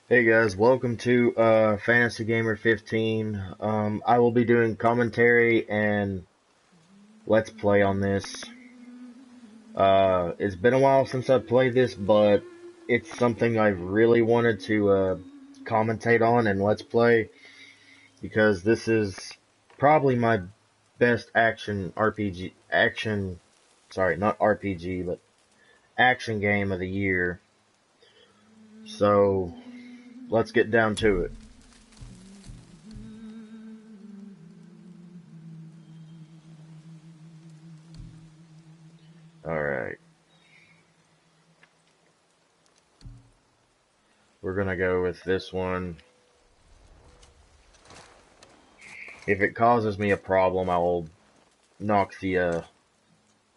Hey guys, welcome to Fantasy Gamer 15. I will be doing commentary and let's play on this. It's been a while since I played this, but it's something I've really wanted to commentate on and let's play because this is probably my best not RPG, but action game of the year. So, let's get down to it. Alright. We're gonna go with this one. If it causes me a problem, I will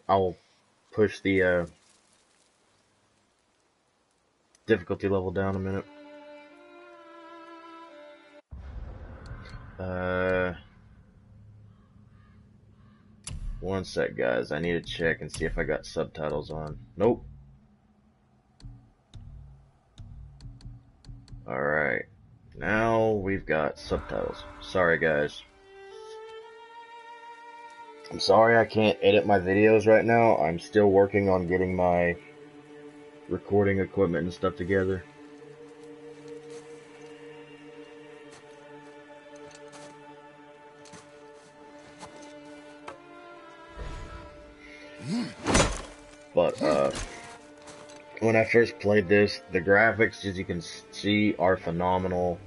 I'll push the difficulty level down a minute. One sec, guys. I need to check and see if I got subtitles on. Nope. Alright. Now we've got subtitles. Sorry, guys. I'm sorry I can't edit my videos right now. I'm still working on getting my recording equipment and stuff together. But, when I first played this, the graphics, as you can see, are phenomenal.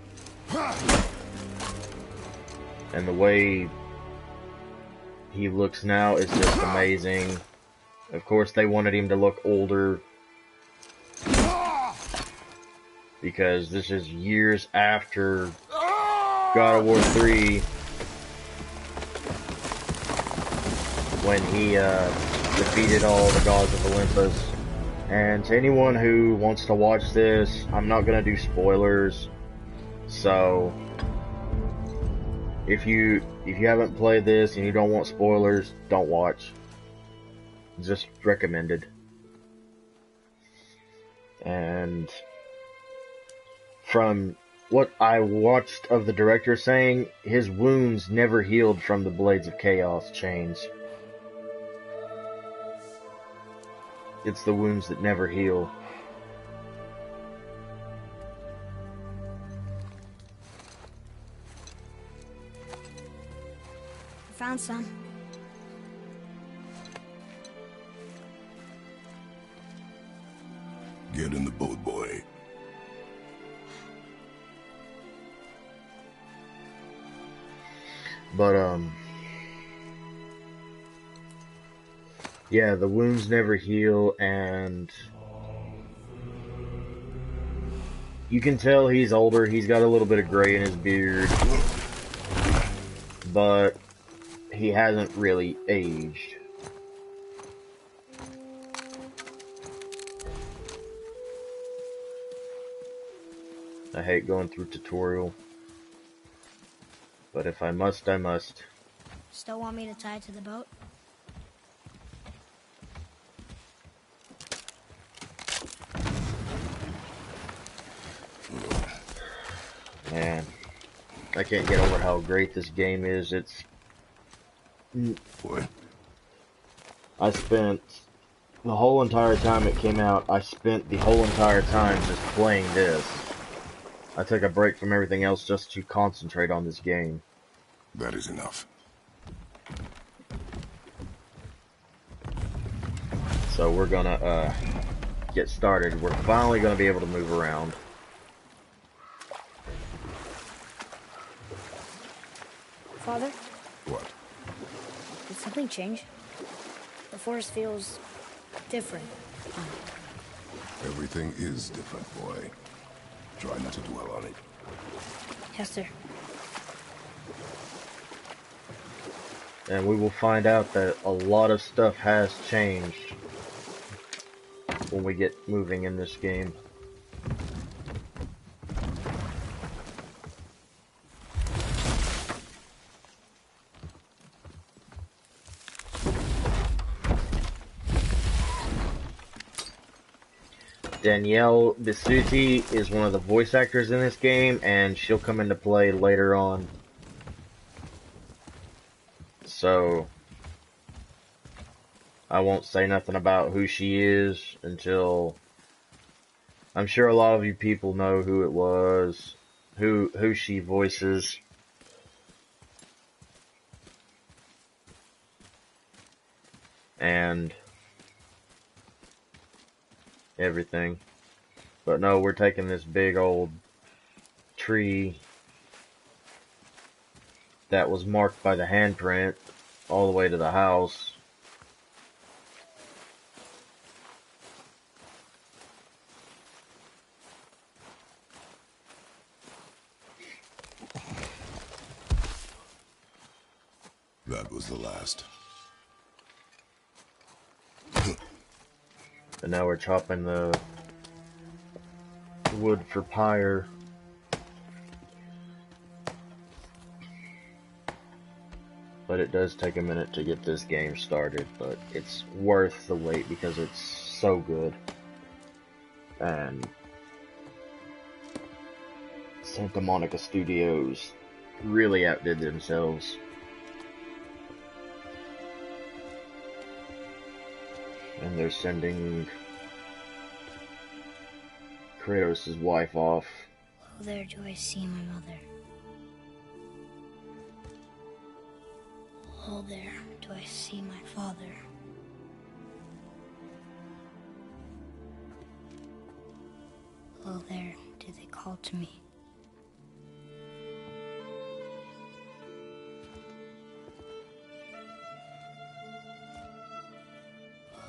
And the way he looks now is just amazing. Of course, they wanted him to look older because this is years after God of War 3 when he defeated all the gods of Olympus. And to anyone who wants to watch this, I'm not gonna do spoilers. So if you haven't played this and you don't want spoilers, don't watch. Just recommended. And from what I watched of the director saying, his wounds never healed from the Blades of Chaos chains. It's the wounds that never heal. I found some. Get in the boat, boy. But, yeah, the wounds never heal, and you can tell he's older. He's got a little bit of gray in his beard, but he hasn't really aged. I hate going through tutorial, but if I must, I must. Still want me to tie it to the boat? Man, I can't get over how great this game is. Boy. I spent the whole entire time it came out, I spent the whole entire time just playing this. I took a break from everything else just to concentrate on this game. That is enough. So we're gonna get started. We're finally gonna be able to move around. Father? What? Did something change? The forest feels different. Everything is different, boy. Try not to dwell on it. Yes, sir. And we will find out that a lot of stuff has changed when we get moving in this game. Danielle Bisutti is one of the voice actors in this game, and she'll come into play later on. So, I won't say nothing about who she is until... I'm sure a lot of you people know who it was, who she voices. And everything. But no, we're taking this big old tree that was marked by the handprint all the way to the house. That was the last. And now we're chopping the wood for pyre. But it does take a minute to get this game started, but it's worth the wait because it's so good. And Santa Monica Studios really outdid themselves. And they're sending Kratos' wife off. Oh, there do I see my mother. Oh, there do I see my father. Oh, there do they call to me.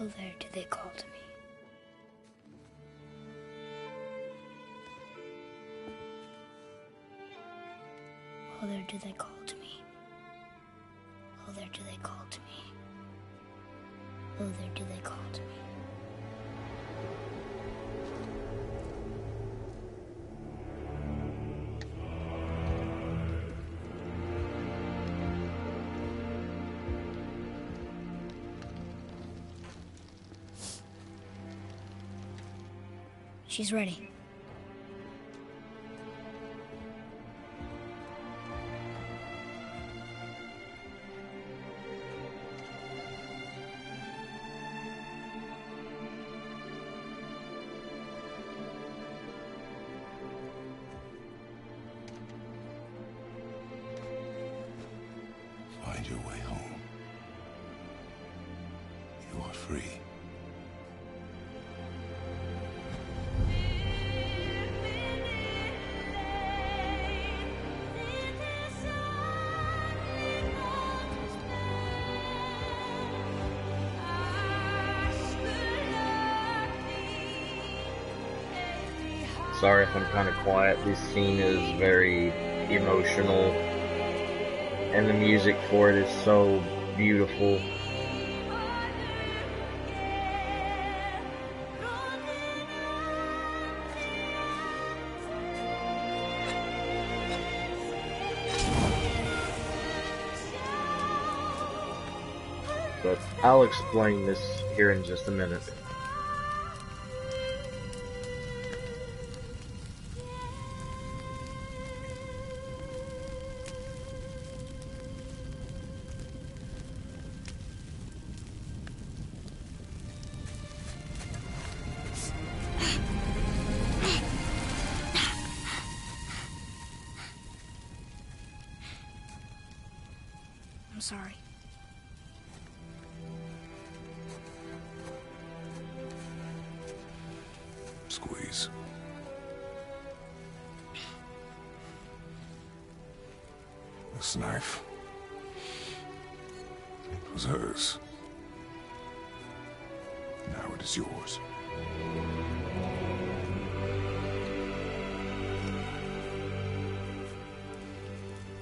Oh, there do they call to me. Oh, there do they call to me. Oh, there do they call to me. Oh, there do they call to me. She's ready. Find your way home. You are free. Sorry if I'm kind of quiet. This scene is very emotional, and the music for it is so beautiful. But I'll explain this here in just a minute. I'm sorry. Squeeze. This knife. It was hers. Now it is yours.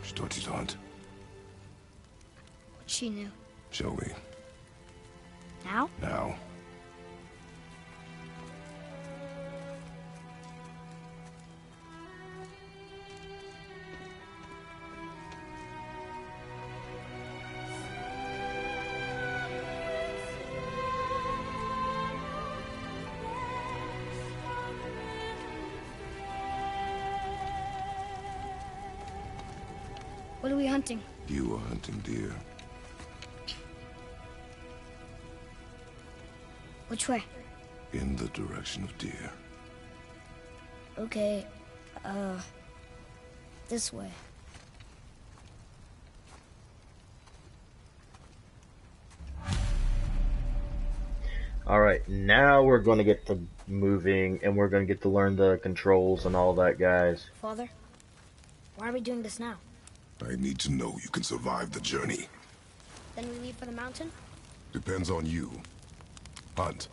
Что делать? What she knew. Show me. Now? Now. What are we hunting? You are hunting deer. Which way? In the direction of deer. Okay, this way. Alright, now we're going to get to moving, and we're going to get to learn the controls and all that, guys. Father, why are we doing this now? I need to know you can survive the journey. Then we leave for the mountain? Depends on you. Hunt.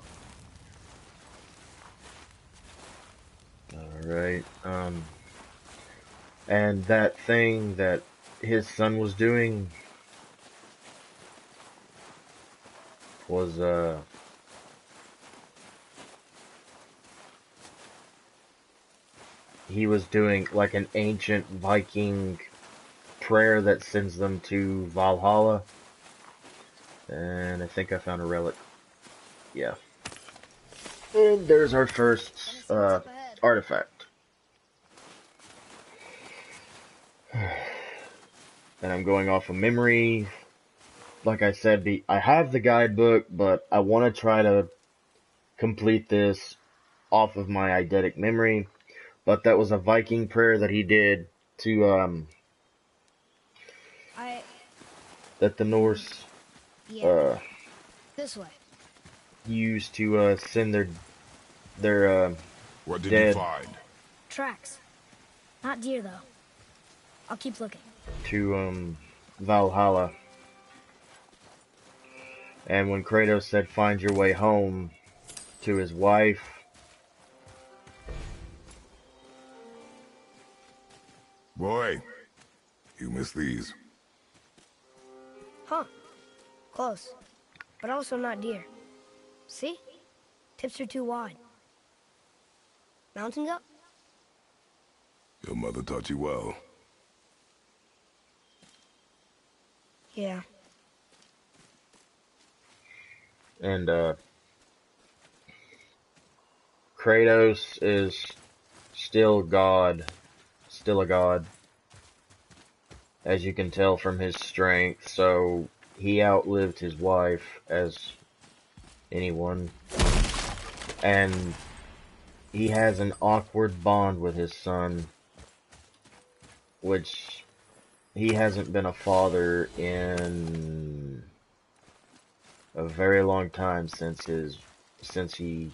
Alright, and that thing that his son was doing was, he was doing like an ancient Viking prayer that sends them to Valhalla. And I think I found a relic. Yeah. And there's our first artifact. And I'm going off of memory. Like I said, I have the guidebook, but I want to try to complete this off of my eidetic memory. But that was a Viking prayer that he did to, that the Norse, this way. used to, send their What did dead you find? Tracks. Not deer, though. I'll keep looking. to, Valhalla. And when Kratos said, "Find your way home," to his wife, Boy, you missed these. Huh. Close. But also not deer. See? Tips are too wide. Mountain goat? Your mother taught you well. Yeah. and Kratos is still a god, as you can tell from his strength, so he outlived his wife as anyone, and he has an awkward bond with his son, which he hasn't been a father in a very long time since he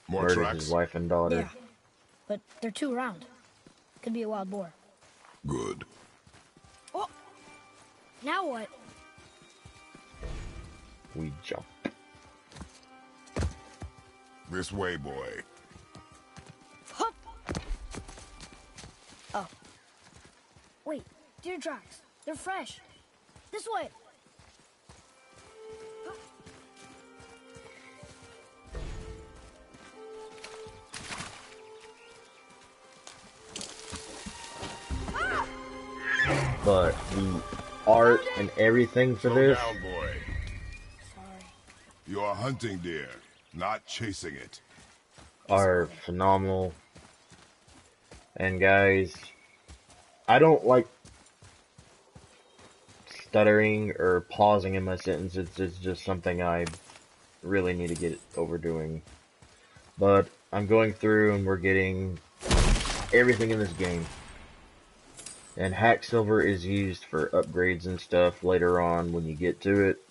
More murdered tracks? his wife and daughter. Yeah. But they're too round. Could be a wild boar. Good. Oh! Now what? We jump. This way, boy. Hup! Oh. Wait, deer tracks. They're fresh. This way. But the art and everything for Slow this down, boy. Sorry. You are hunting deer, not chasing it. are phenomenal. And guys, I don't like stuttering or pausing in my sentences. It's just something I really need to get over doing. But I'm going through and we're getting everything in this game. And hack silver is used for upgrades and stuff later on when you get to it.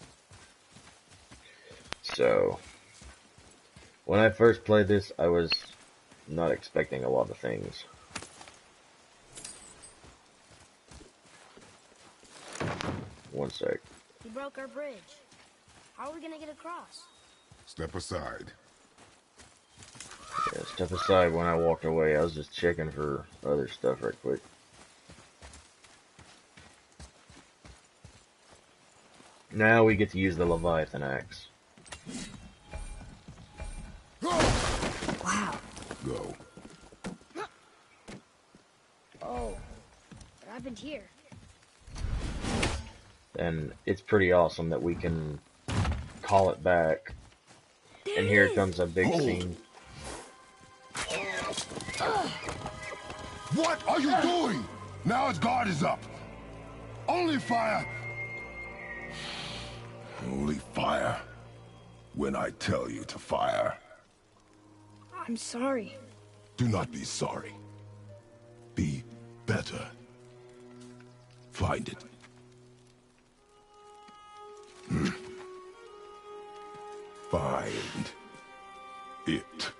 So, when I first played this, I was not expecting a lot of things. One sec. He broke our bridge. How are we gonna get across? Step aside. Yeah, step aside when I walked away. I was just checking for other stuff right quick. Now we get to use the Leviathan axe. Wow. Go. Oh. What happened here? And it's pretty awesome that we can call it back. And here comes a big Hold. scene. What are you doing? Now his guard is up. Only fire! Only fire when I tell you to fire. I'm sorry. Do not be sorry. Be better. Find it. Find it.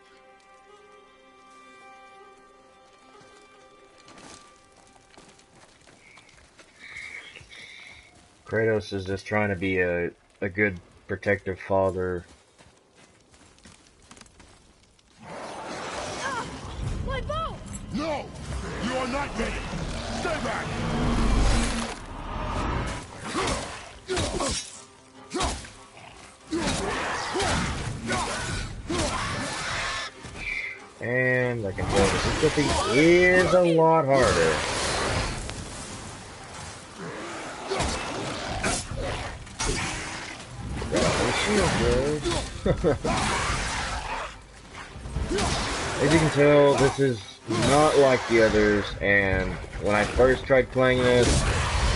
Kratos is just trying to be a good protective father. My bow! No! You are not ready! Stay back! And I can tell the difficulty is a lot harder. As you can tell, this is not like the others, and when I first tried playing this,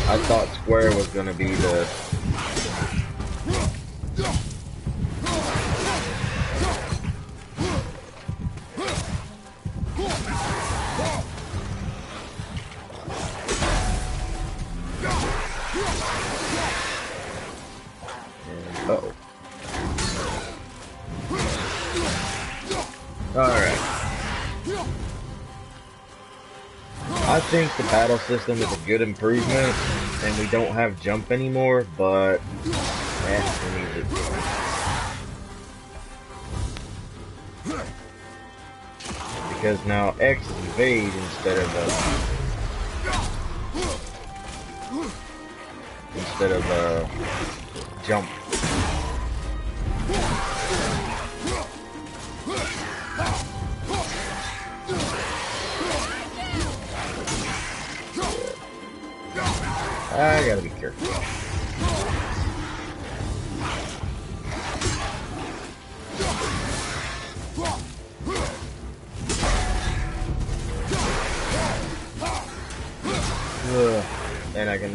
I thought Square was going to be the... Uh-oh. Alright. I think the battle system is a good improvement, and we don't have jump anymore, but... who needs it? Because now X is evade instead of jump. I gotta be careful. And I can...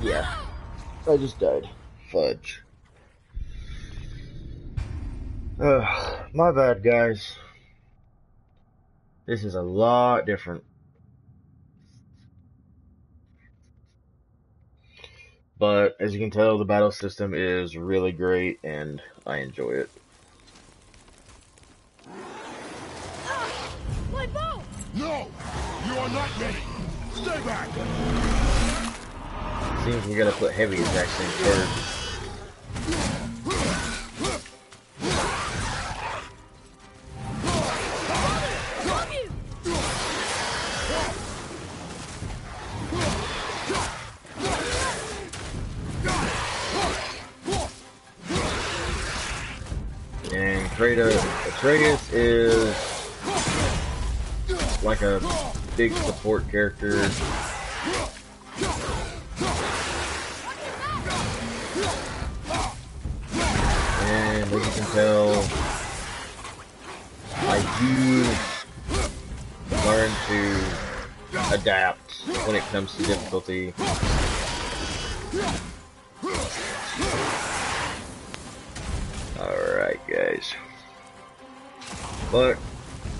yeah. I just died. Fudge. My bad, guys. This is a lot different. But, as you can tell, the battle system is really great, and I enjoy it. My bow! No! You are not ready! Stay back! Seems we gotta put heavy attacks in first. And Kratos is like a big support character. And as you can tell, I do learn to adapt when it comes to difficulty. Alright, guys. But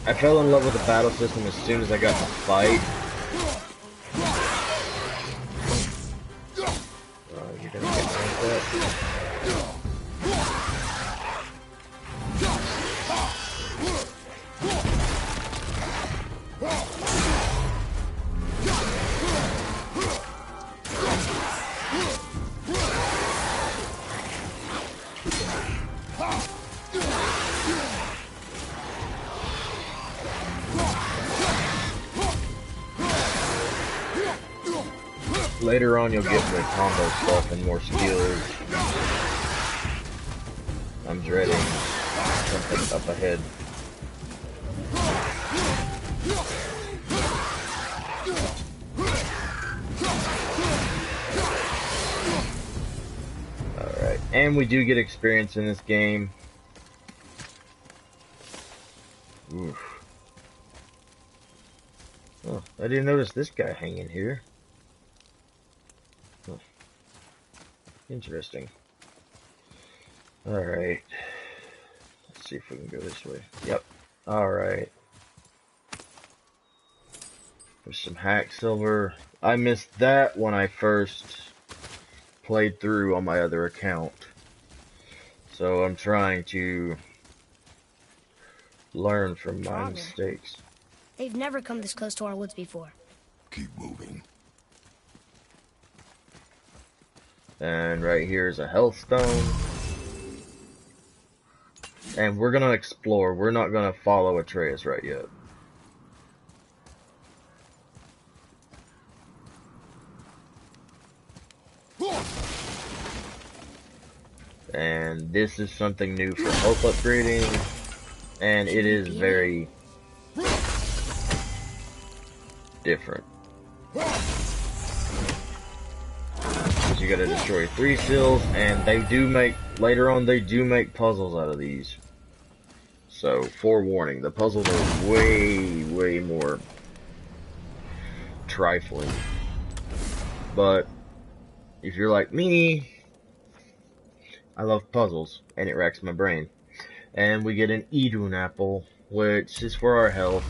I fell in love with the battle system as soon as I got to fight. You're gonna get like that. Later on, you'll get the combo stuff and more skills. I'm dreading something up ahead. Alright, and we do get experience in this game. Oof. Oh, I didn't notice this guy hanging here. Huh. Interesting. Alright. Let's see if we can go this way. Yep. Alright. There's some hack silver. I missed that when I first played through on my other account. So I'm trying to learn from my mistakes. They've never come this close to our woods before. Keep moving. And right here is a health stone. And we're gonna explore. We're not gonna follow Atreus right yet. And this is something new for health upgrading. And it is very different. Because you gotta destroy 3 seals, and they do make, later on they do make puzzles out of these. So, forewarning, the puzzles are way more trifling. But, if you're like me, I love puzzles, and it racks my brain. And we get an Idun apple, which is for our health.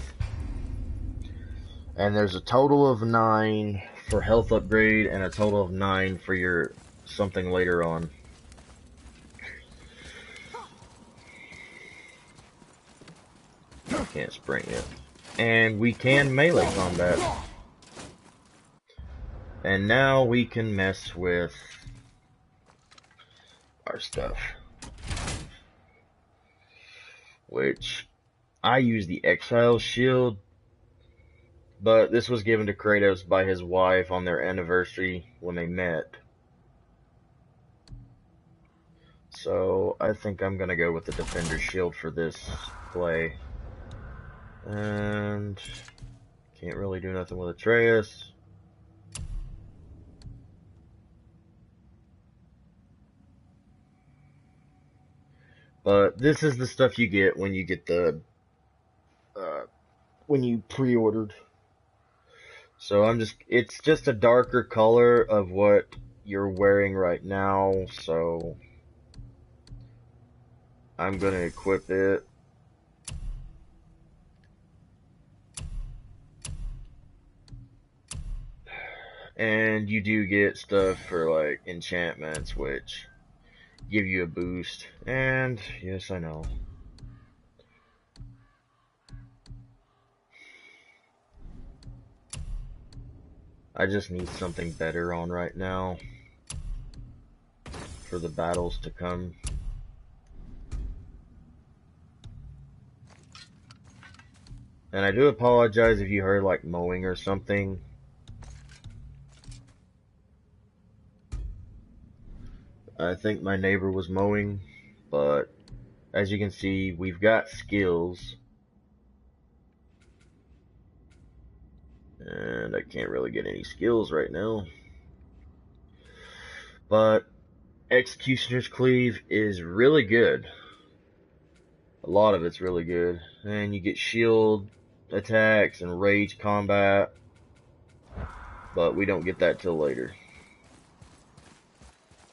And there's a total of 9 for health upgrade, and a total of 9 for your something later on. Can't sprint yet. And we can melee combat. And now we can mess with our stuff. Which, I use the Exile Shield, but this was given to Kratos by his wife on their anniversary when they met. So, I think I'm gonna go with the Defender Shield for this play. And can't really do nothing with Atreus. But this is the stuff you get when you get the when you pre-ordered. So it's just a darker color of what you're wearing right now, so I'm gonna equip it. And you do get stuff for like enchantments, which give you a boost. And yes, I know. I just need something better on right now for the battles to come. And I do apologize if you heard like mowing or something. I think my neighbor was mowing, but as you can see, we've got skills. And I can't really get any skills right now. But Executioner's Cleave is really good. A lot of it's really good. And you get shield attacks and rage combat. But we don't get that till later.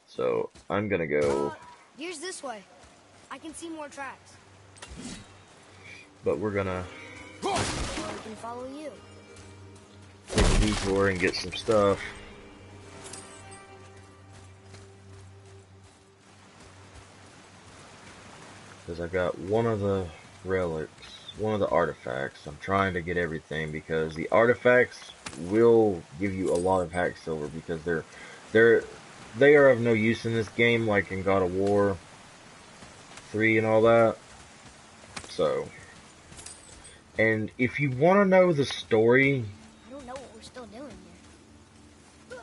So I'm gonna go. Here's this way. I can see more tracks. But we're gonna Or we can follow you. take a detour and get some stuff. Because I got one of the relics, one of the artifacts. I'm trying to get everything because the artifacts will give you a lot of hack silver because they are of no use in this game, like in God of War 3 and all that. So, and if you want to know the story, I don't know what we're still doing here.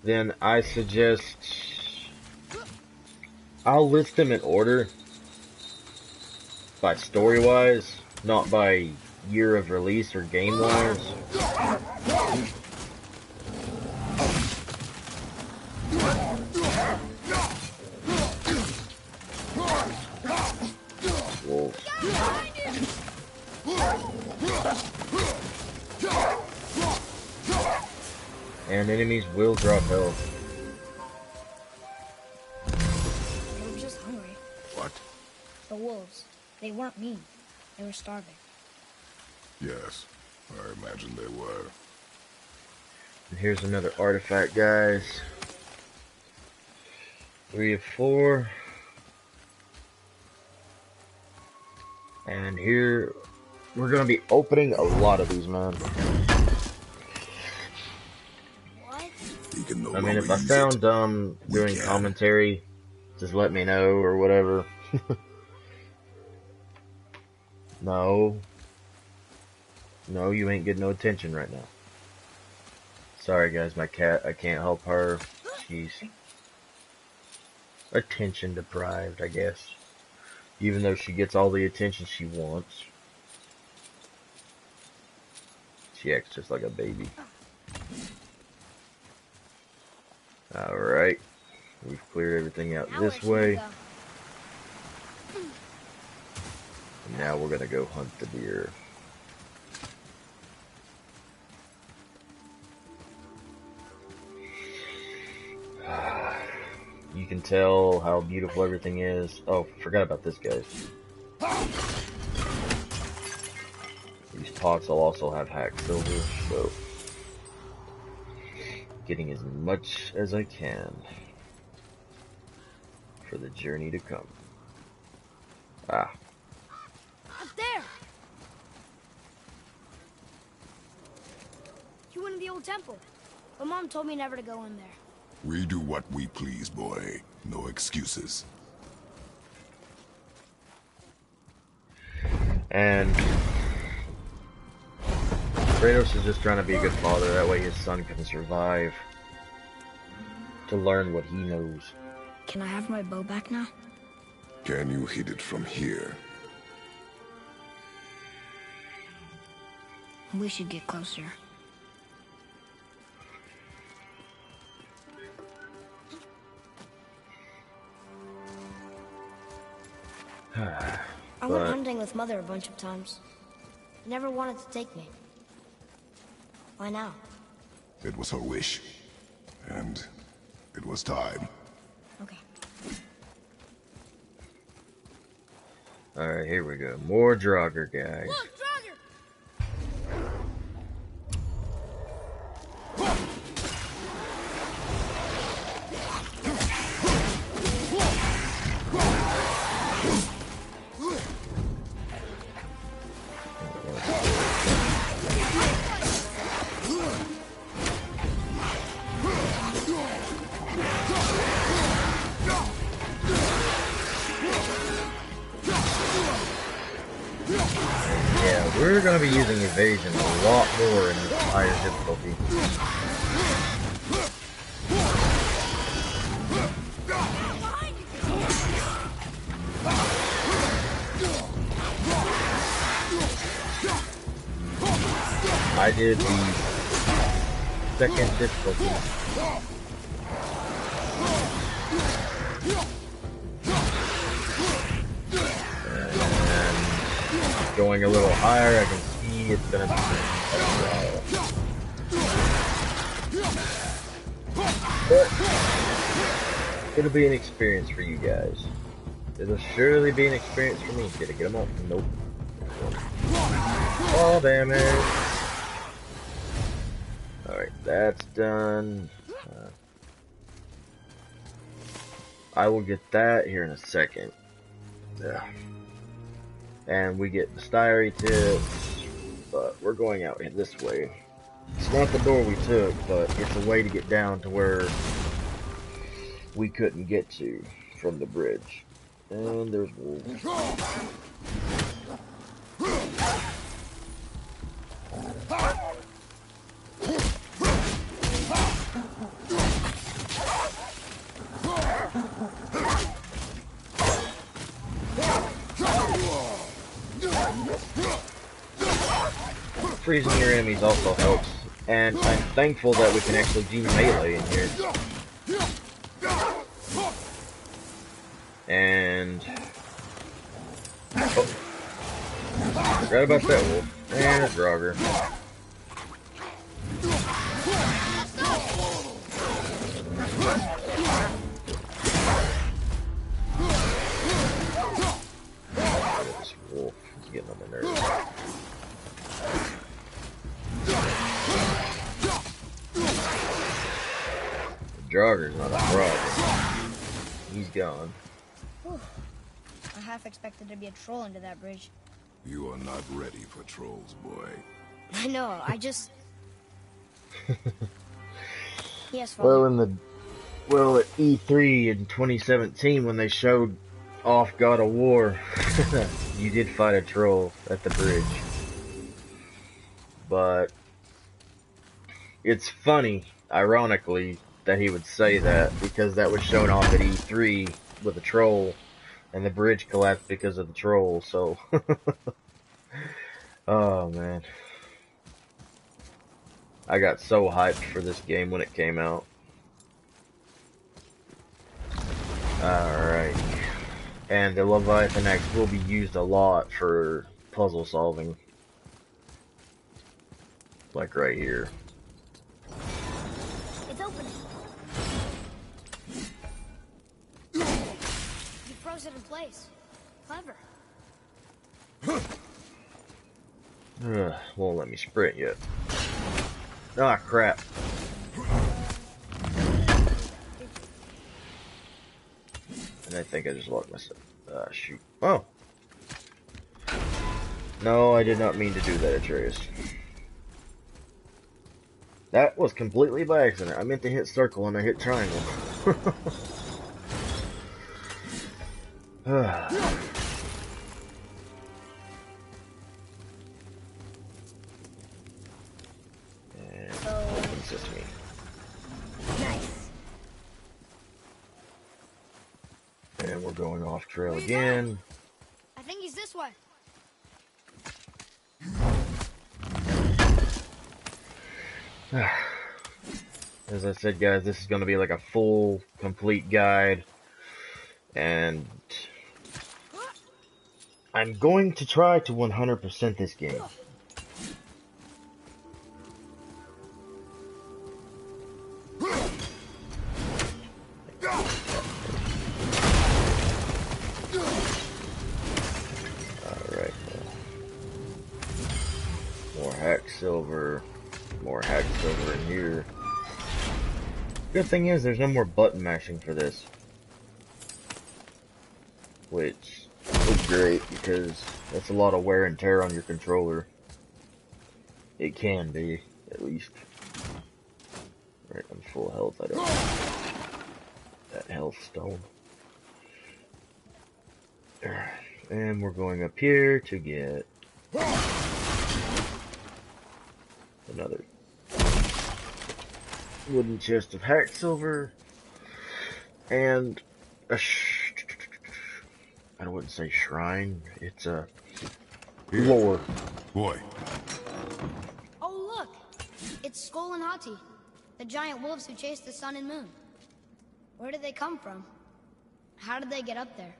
then I suggest I'll list them in order by story-wise, not by year of release or game-wise. Wolves. and enemies will drop health. They were just hungry. What? The wolves. They weren't mean. They were starving. Yes, I imagine they were. And here's another artifact, guys. 3 of 4. And here, we're going to be opening a lot of these, man. What? He can no I mean, longer if I use sound it. dumb We doing can. commentary, just let me know or whatever. No. No, you ain't getting no attention right now. Sorry, guys, my cat, I can't help her. She's attention deprived, I guess. Even though she gets all the attention she wants. She acts just like a baby. Alright. We've cleared everything out Now this where should we way. go? And now we're gonna go hunt the deer. You can tell how beautiful everything is. Oh, forgot about this, guys. These pots will also have hacked silver, so getting as much as I can for the journey to come. Ah, Up there! You went to the old temple. But Mom told me never to go in there. We do what we please, boy. No excuses. and Kratos is just trying to be a good father, that way his son can survive. To learn what he knows. Can I have my bow back now? Can you hit it from here? We should get closer. I went hunting with Mother a bunch of times. She never wanted to take me. Why now? It was her wish. And it was time. Okay. Alright, here we go. More Draugr, guys. Look, Draugr! Yeah, we're gonna be using evasion a lot more in this higher difficulty. I did the second difficulty. And going a little higher, I can see it's gonna be a while. But it'll be an experience for you guys. It'll surely be an experience for me. Did I get them all? Nope. All damage. Alright, that's done. I will get that here in a second. Yeah. And we get the Styrie tips, but we're going out this way. It's not the door we took, but it's a way to get down to where we couldn't get to from the bridge. And there's wolves. Freezing your enemies also helps, and I'm thankful that we can actually do melee in here. And oh, forgot about that wolf and a Draugr. This wolf is getting on my nerves. The jogger's not a problem. He's gone. Whew. I half expected to be a troll under that bridge. You are not ready for trolls, boy. I know, I just... Yes, Father. Well, at E3 in 2017, when they showed off God of War, you did fight a troll at the bridge. But it's funny, ironically, that he would say that, because that was shown off at E3 with a troll, and the bridge collapsed because of the troll, so... Oh, man. I got so hyped for this game when it came out. Alright. And the Leviathan Axe will be used a lot for puzzle solving. Like right here. It's opening. You froze it in place. Clever. Won't let me sprint yet. Ah, crap. And I think I just locked myself. Ah, shoot. Oh! No, I did not mean to do that, Atreus. That was completely by accident. I meant to hit circle and I hit triangle. It's just me. Nice. And we're going off trail again. I think he's this way. As I said, guys, this is going to be like a full, complete guide. And I'm going to try to 100% this game. Alright. More hack silver. More hack silver in here. Good thing is, there's no more button mashing for this. Which is great, because that's a lot of wear and tear on your controller. It can be, at least. Right, I'm full health, I don't need that health stone. And we're going up here to get another wooden chest of hack silver and a I wouldn't say shrine, it's a lore. Boy. Oh, look! It's Skull and Hati, the giant wolves who chased the sun and moon. Where did they come from? How did they get up there?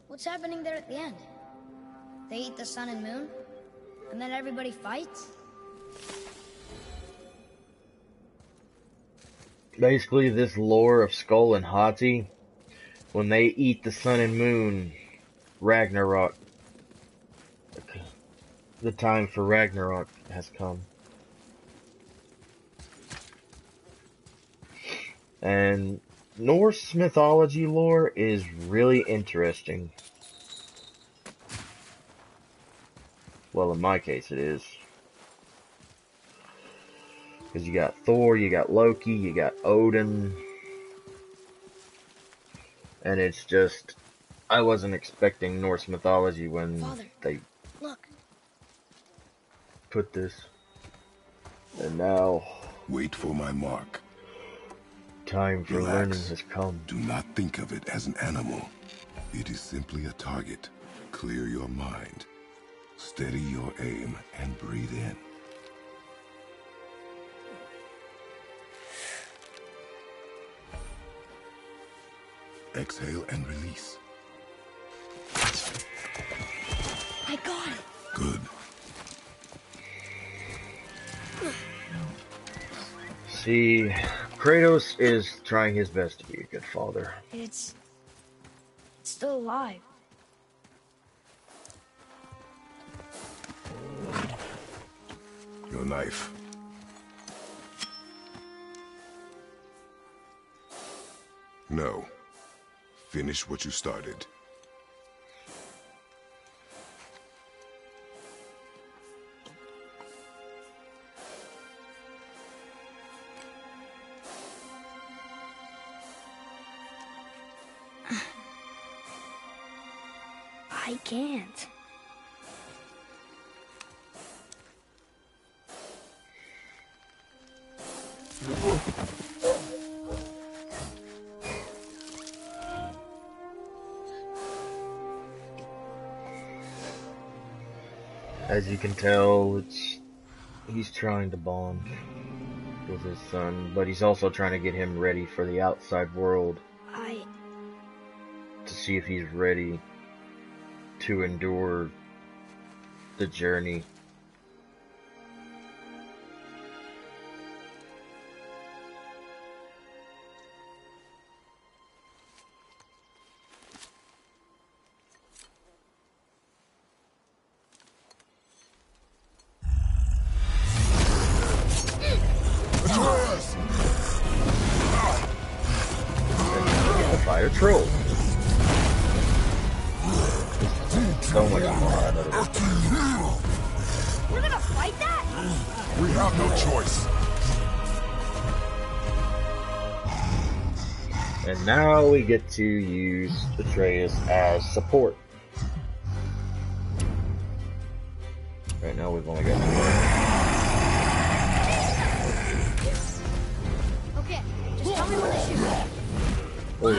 What's happening there at the end? They eat the sun and moon? And then everybody fights? Basically, this lore of Skull and Hati, when they eat the sun and moon, Ragnarok, the time for Ragnarok has come. And Norse mythology lore is really interesting. Well, in my case it is. Because you got Thor, you got Loki, you got Odin. And it's just, I wasn't expecting Norse mythology when Father, they look. put this. And now, Wait for my mark. time for Relax. learning has come. Do not think of it as an animal. It is simply a target. Clear your mind. Steady your aim and breathe in. Exhale and release. I got it. Good. See, Kratos is trying his best to be a good father. It's still alive. Your knife. No. Finish what you started. I can't. As you can tell, he's trying to bond with his son, but he's also trying to get him ready for the outside world. To see if he's ready to endure the journey. Fire troll. So much more out of it. We're gonna fight that? We have no choice. And now we get to use Atreus as support. Right now we've only got one. Okay, just tell me when to shoot. Oh.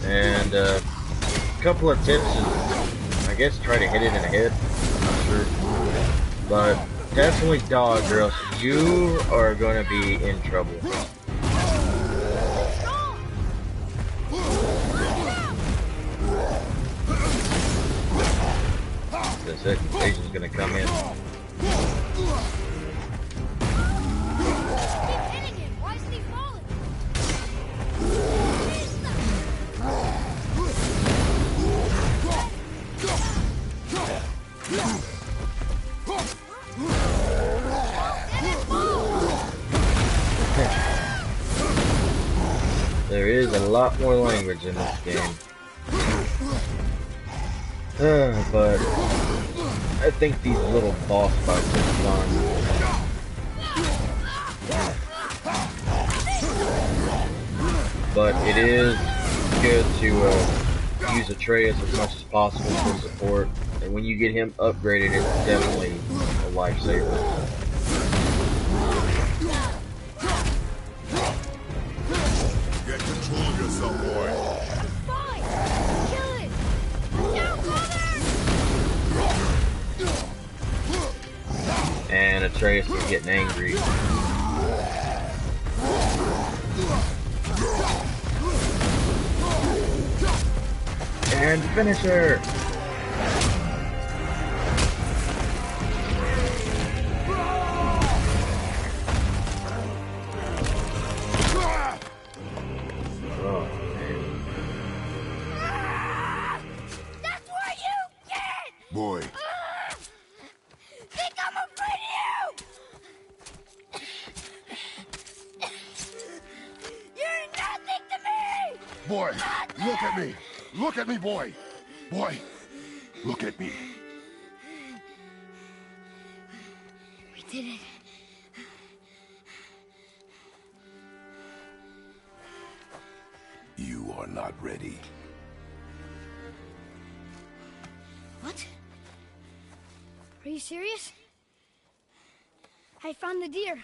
And a couple of tips is, I guess, try to hit it in the head. I'm not sure. But definitely dodge, or else you are going to be in trouble. The second station's going to come in. There is a lot more language in this game. But I think these little boss fights are fun. But it is good to use Atreus as much as possible for support. And when you get him upgraded, it's definitely a lifesaver. Get control of yourself, boy. Fine! Kill it! Now, brother! And Atreus is getting angry. And finish her! Boy. Think I'm afraid of you! You're nothing to me! Boy, look at me. Look at me, boy. Boy, look at me. We did it. You are not ready. What? Are you serious? I found the deer.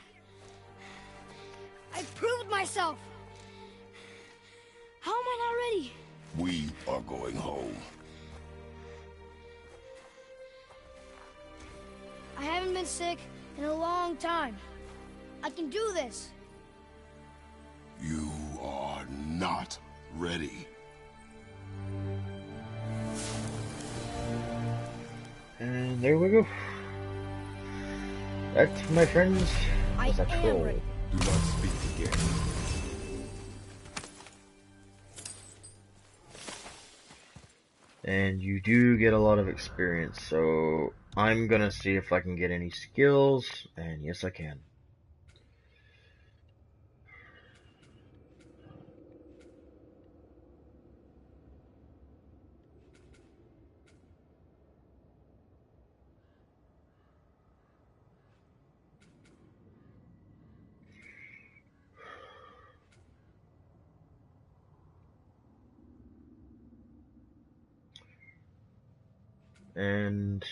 I proved myself. We are going home. I haven't been sick in a long time. I can do this. You are not ready. And there we go. That, my friends, I is a am troll. ready. Do not speak again. And you do get a lot of experience, so I'm gonna see if I can get any skills, and yes I can. And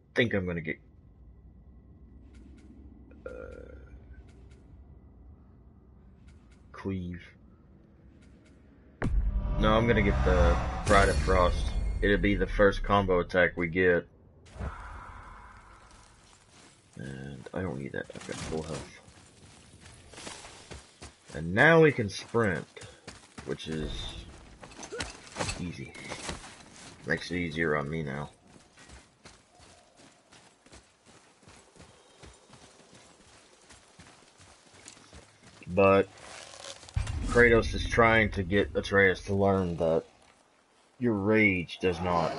I think I'm gonna get Cleave. No, I'm gonna get the Pride of Frost. It'll be the first combo attack we get. And I don't need that, I've got full health. And now we can sprint, which is easy. Makes it easier on me now. But Kratos is trying to get Atreus to learn that your rage does not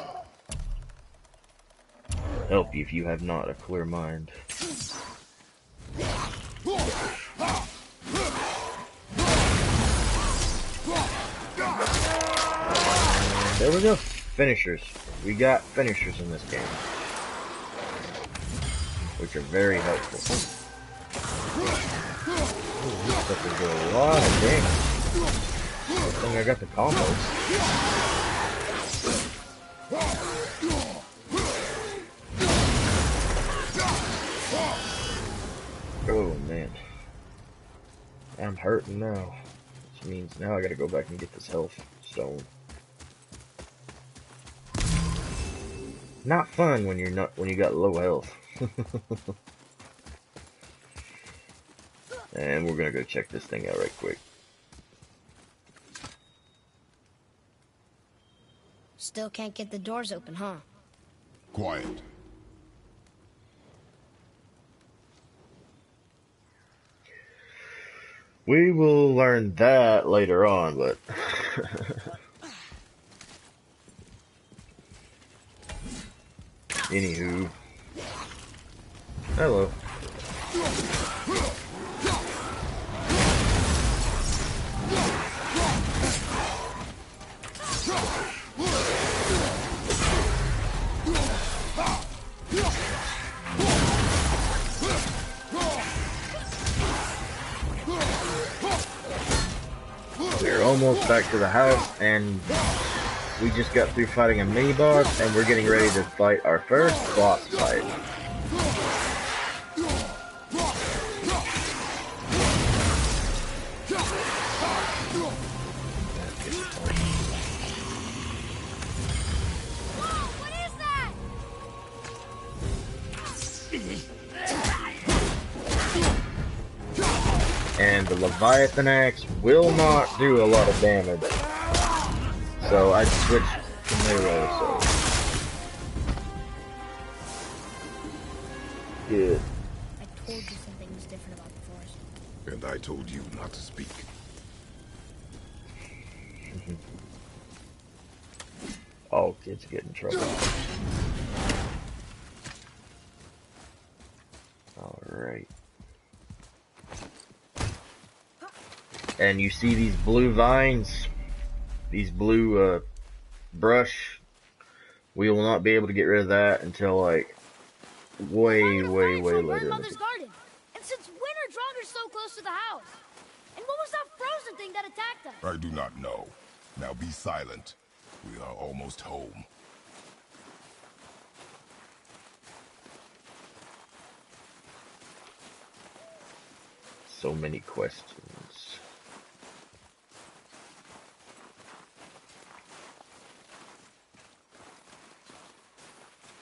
help you if you have not a clear mind. There we go. Finishers. We got finishers in this game, which are very helpful. Ooh, this stuff is doing a lot of damage. Good thing I got the combos. Oh man. I'm hurting now. Which means now I gotta go back and get this health stone. Not fun when you got low health. And we're gonna go check this thing out right quick. Still can't get the doors open, huh? Quiet. We will learn that later on, but anywho. Hello. We're almost back to the house, and we just got through fighting a mini-boss, and we're getting ready to fight our first boss fight. And the Leviathan axe will not do a lot of damage, so I switched to melee. So good. I told you something was different about the forest. And I told you not to speak. All kids get in trouble. Alright. And you see these blue vines? These blue brush? We will not be able to get rid of that until like way later. Grandmother's garden. And since when are Draugrs so close to the house? And what was that frozen thing that attacked us? I do not know. Now be silent. We are almost home. So many questions.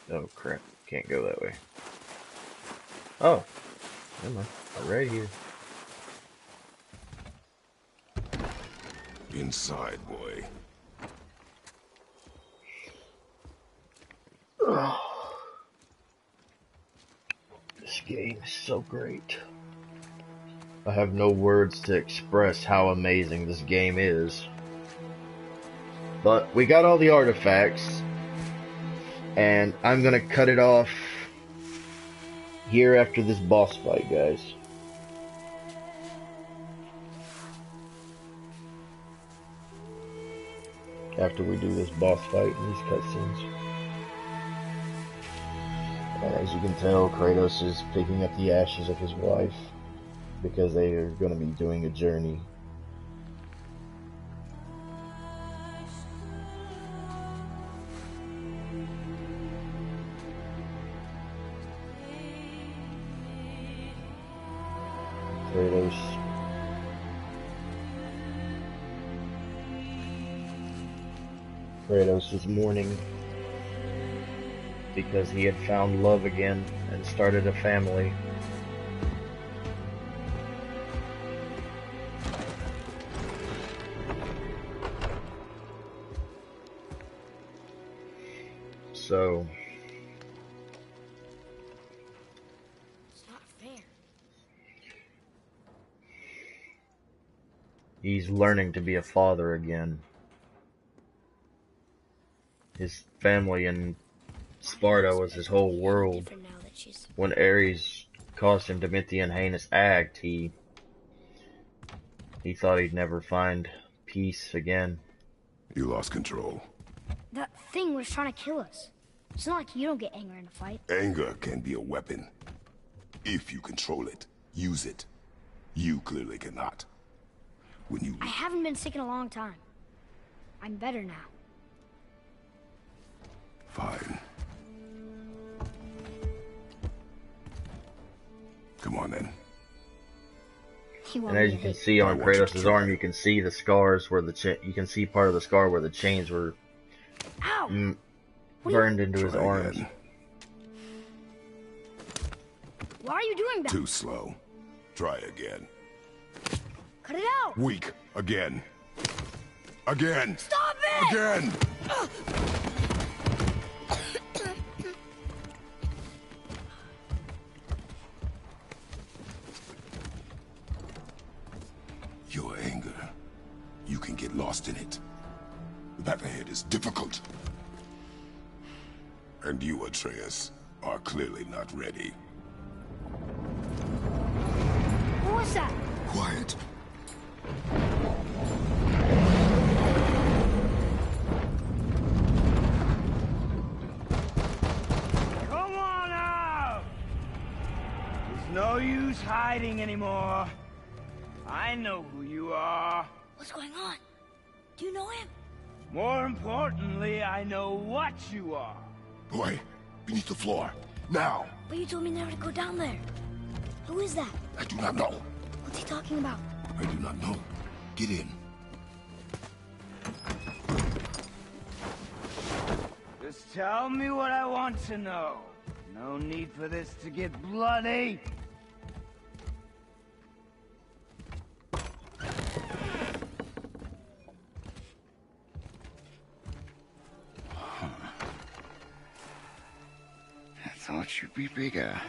Oh crap, can't go that way. Oh, never mind. Right here. Inside, boy. This game is so great. I have no words to express how amazing this game is. But we got all the artifacts, and I'm gonna cut it off here after this boss fight, guys. After we do this boss fight and these cutscenes. As you can tell, Kratos is picking up the ashes of his wife because they are going to be doing a journey. Kratos is mourning because he had found love again and started a family. So It's not fair. he's learning to be a father again. His family in Sparta was his whole world. When Ares caused him to commit the heinous act, he thought he'd never find peace again. You lost control. That thing was trying to kill us. It's not like you don't get angry in a fight. Anger can be a weapon. If you control it, use it. You clearly cannot. When you... I haven't been sick in a long time. I'm better now. Fine. Come on then. And as you can see on Kratos' arm, you can see the scars where you can see part of the scar where the chains were burned into his arms. Again. Why are you doing that? Too slow. Try again. Cut it out! Weak. Again. Again. Stop it! Again! Your anger. You can get lost in it. The path ahead is difficult. And you, Atreus, are clearly not ready. What was that? Quiet. Come on out! There's no use hiding anymore. I know who you are. What's going on? Do you know him? More importantly, I know what you are. Boy, beneath the floor. Now! But you told me never to go down there. Who is that? I do not know. What's he talking about? I do not know. Get in. Just tell me what I want to know. No need for this to get bloody. I thought you'd be bigger.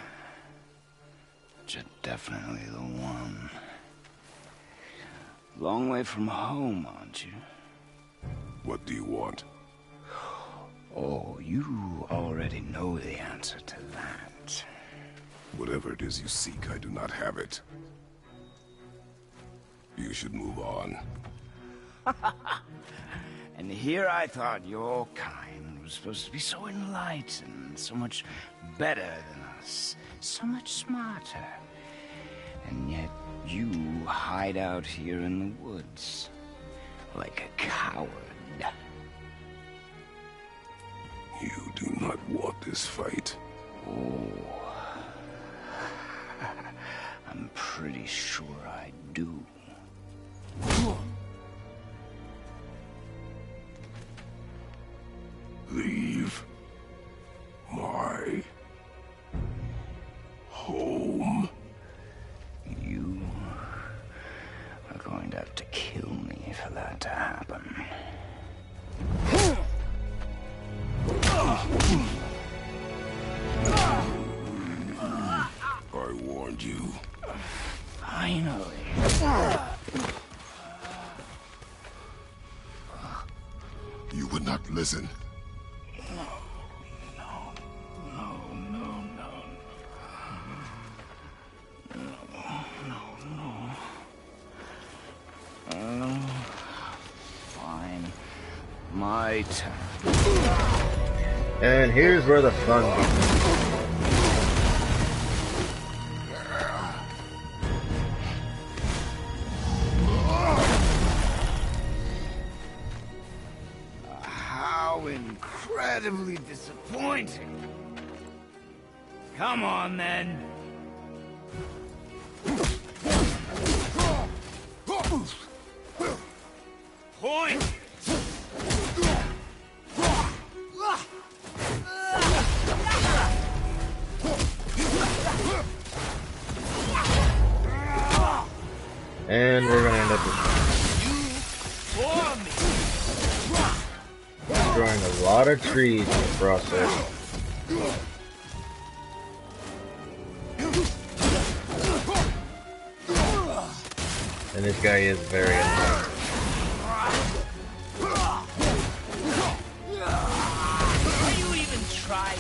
But you're definitely the one. Long way from home, aren't you? What do you want? Oh, you already know the answer to that. Whatever it is you seek, I do not have it. You should move on. And here I thought your kind was supposed to be so enlightened, so much better than us, so much smarter. And yet you hide out here in the woods, like a coward. You do not want this fight. Oh, I'm pretty sure I do. Leave my home. You are going to have to kill me for that to happen. I warned you. Finally. You would not listen. Fine. My turn. And here's where the fun begins. How incredibly disappointing. Come on, then. Point! And we're gonna end up For me! destroying a lot of trees in the process. And this guy is very annoying. Are you even trying?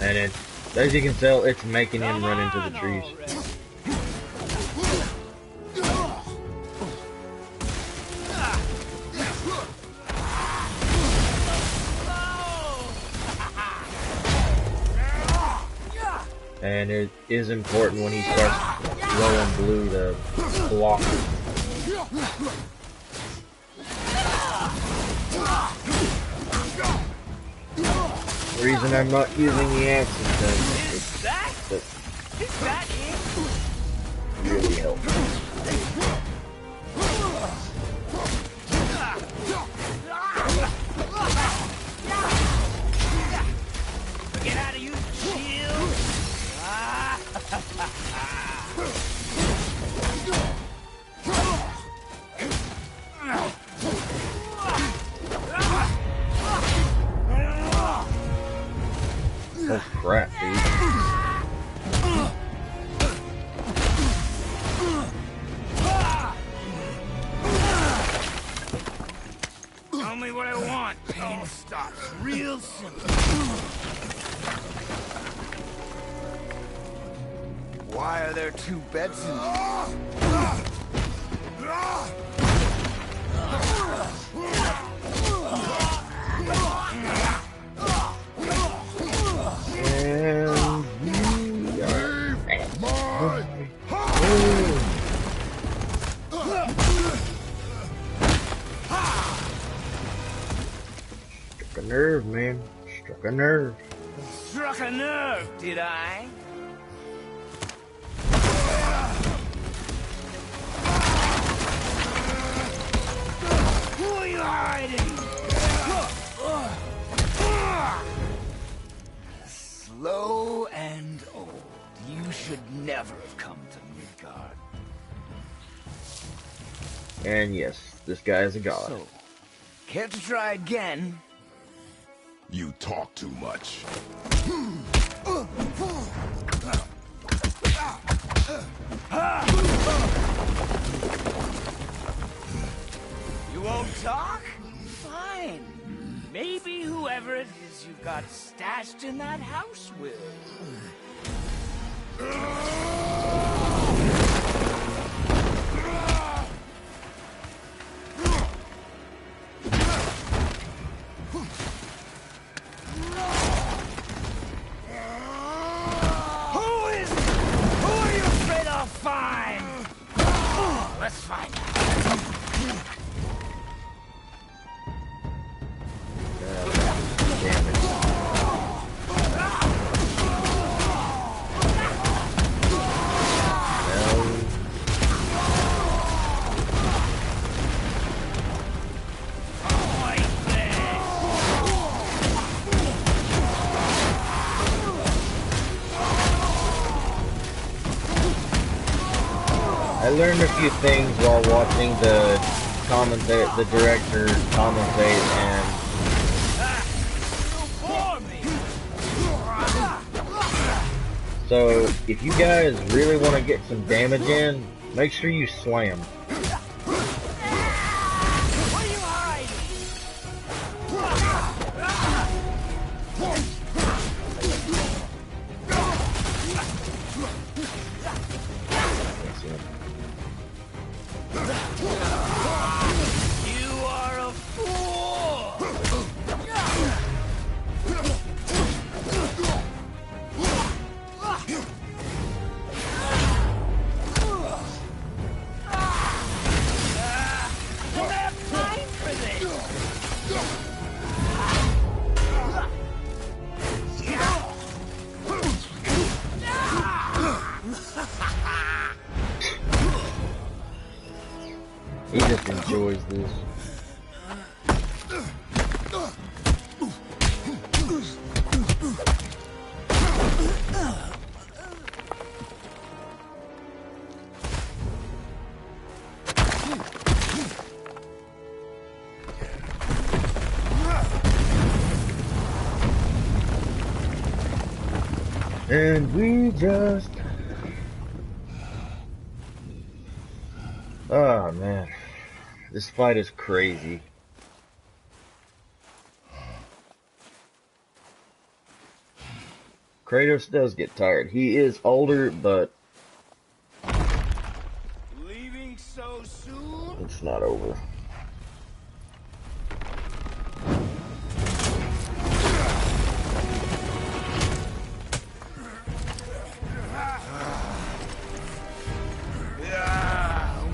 And it, as you can tell, it's making him run into the trees. And it is important when he starts glowing blue to block it. The reason I'm not using the axe is because Is that it? it really helps. Get out of you, shield! Oh crap, dude. Tell me what I want. Pain stops real simple. Why are there two beds in here? And struck a nerve, man. Struck a nerve. Struck a nerve, did I? Who are you hiding? Slow and old. You should never have come to Midgard. And yes, this guy is a god. So, care to try again? You talk too much. You won't talk? Fine. Maybe whoever it is you've got stashed in that house will. Who are you afraid I'll find? Let's find out. Damage. I learned a few things while watching the director commentate, and so if you guys really want to get some damage in, make sure you slam. He just enjoys this. And we just... Oh man, this fight is crazy. Kratos does get tired. He is older, but Leaving so soon? it's not over.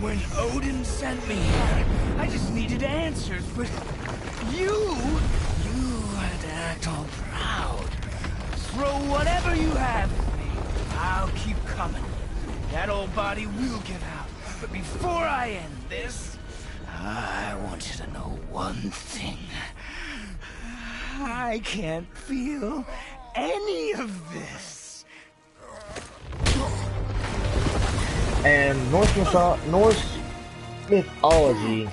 When Odin sent me here, I just needed answers, but you had to act all proud. Throw whatever you have at me. I'll keep coming. That old body will give out. But before I end this, I want you to know one thing. I can't feel any of this. And Norse mythology,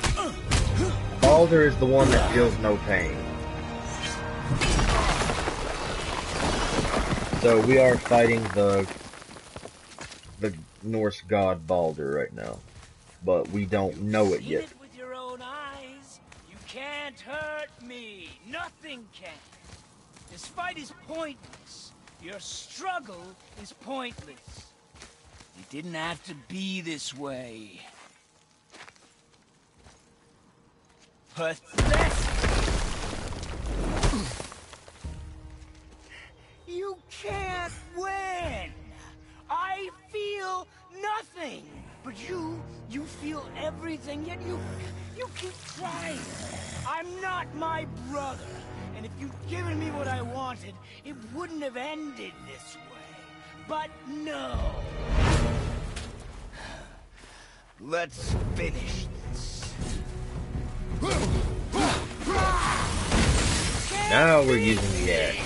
Baldur is the one that feels no pain. So we are fighting the Norse god Baldur right now, but we don't know it yet. See it with your own eyes. You can't hurt me. Nothing can. This fight is pointless. Your struggle is pointless. It didn't have to be this way. Pathetic. You can't win. I feel nothing. But you feel everything, yet you keep trying. I'm not my brother. And if you'd given me what I wanted, it wouldn't have ended this way. But no. Let's finish this. Now we're using the axe.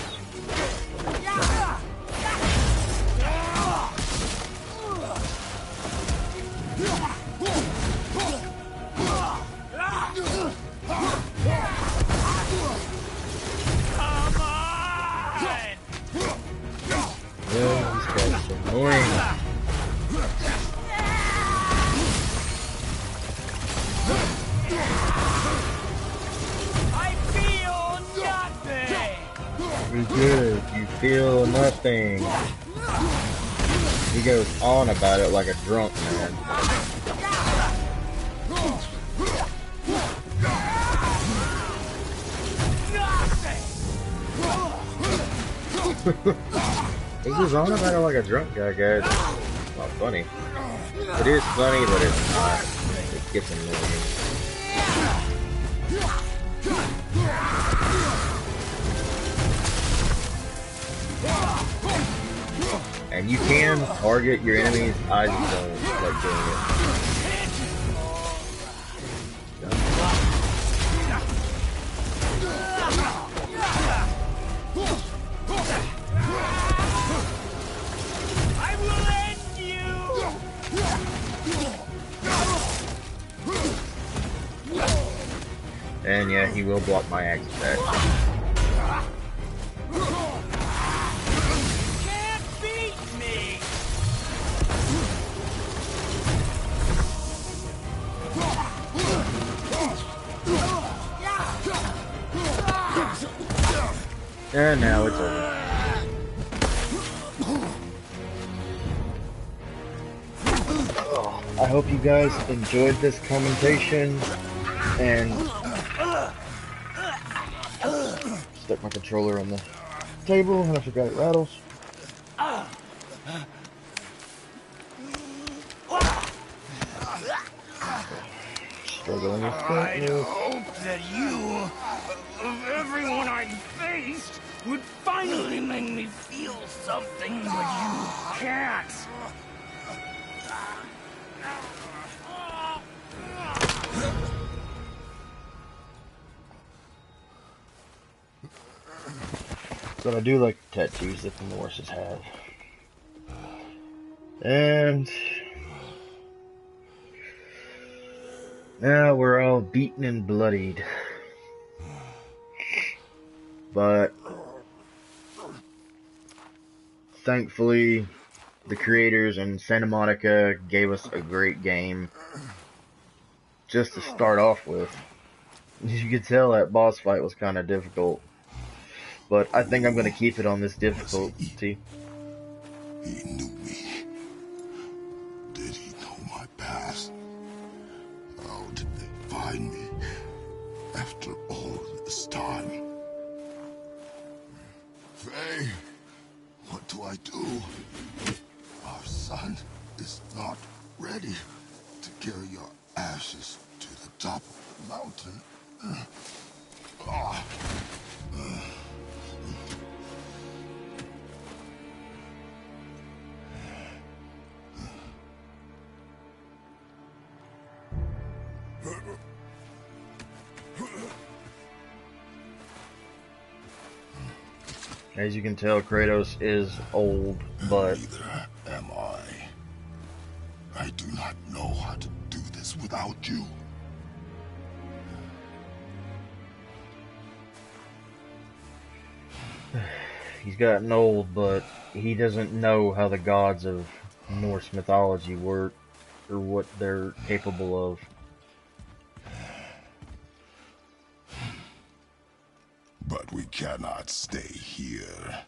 Come on! Yeah, these guys are annoying. I feel nothing! You're good. You feel nothing. He goes on about it like a drunk man. He goes on about it like a drunk guy, guys. It's not funny. It is funny, but it's not. It gets annoying. And you can target your enemies, I just don't like doing it. I will end you! And yeah, he will block my axe attack. Can't beat me! And now it's over. I hope you guys enjoyed this commentation, and stuck my controller on the table and I forgot it rattles. Struggling with I'd fitness. hope that you, of everyone I've faced, would finally make me feel something, but you can't. But I do like the tattoos that the Norses have. And now we're all beaten and bloodied. But thankfully, the creators in Santa Monica gave us a great game just to start off with. As you can tell, that boss fight was kind of difficult. But I think I'm going to keep it on this difficulty. He knew me. Did he know my past? How did they find me after all this time? Faye, what do I do? Our son is not ready to carry your ashes to the top of the mountain. As you can tell, Kratos is old, but Neither am I. I do not know how to do this without you. he's gotten old, but he doesn't know how the gods of Norse mythology work or what they're capable of. But we cannot stay here.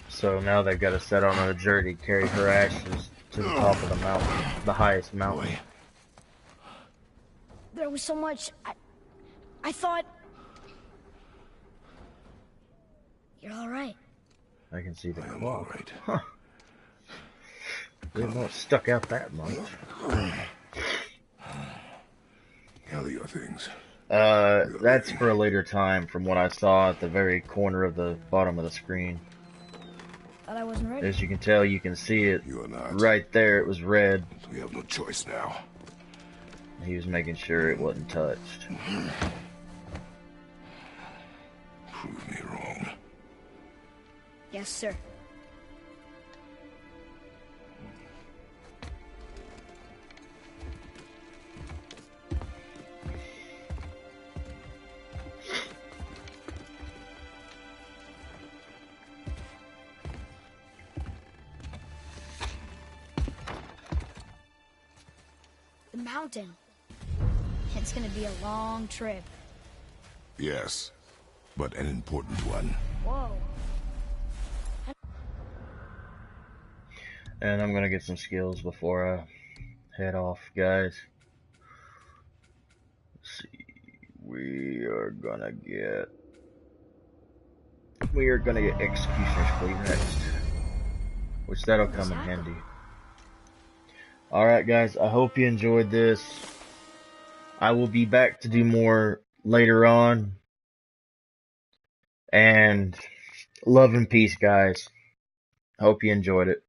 So now they've got to set on a journey to carry her ashes to the top of the mountain, the highest mountain. There was so much. I thought. You're all right. I can see the I'm claw. all right. Huh. They're not stuck out that much. Gather your things. That's for a later time from what I saw at the very corner of the bottom of the screen. Thought I wasn't ready. As you can tell, you can see it You are not. right there. It was red. We have no choice now. He was making sure it wasn't touched. Prove me wrong. Yes, sir. The mountain. It's gonna be a long trip. Yes, but an important one. Whoa. And I'm gonna get some skills before I head off, guys. Let's see. We are gonna get Executioner's Fleet next, which that'll come in handy. Alright guys, I hope you enjoyed this. I will be back to do more later on. And love and peace, guys. Hope you enjoyed it.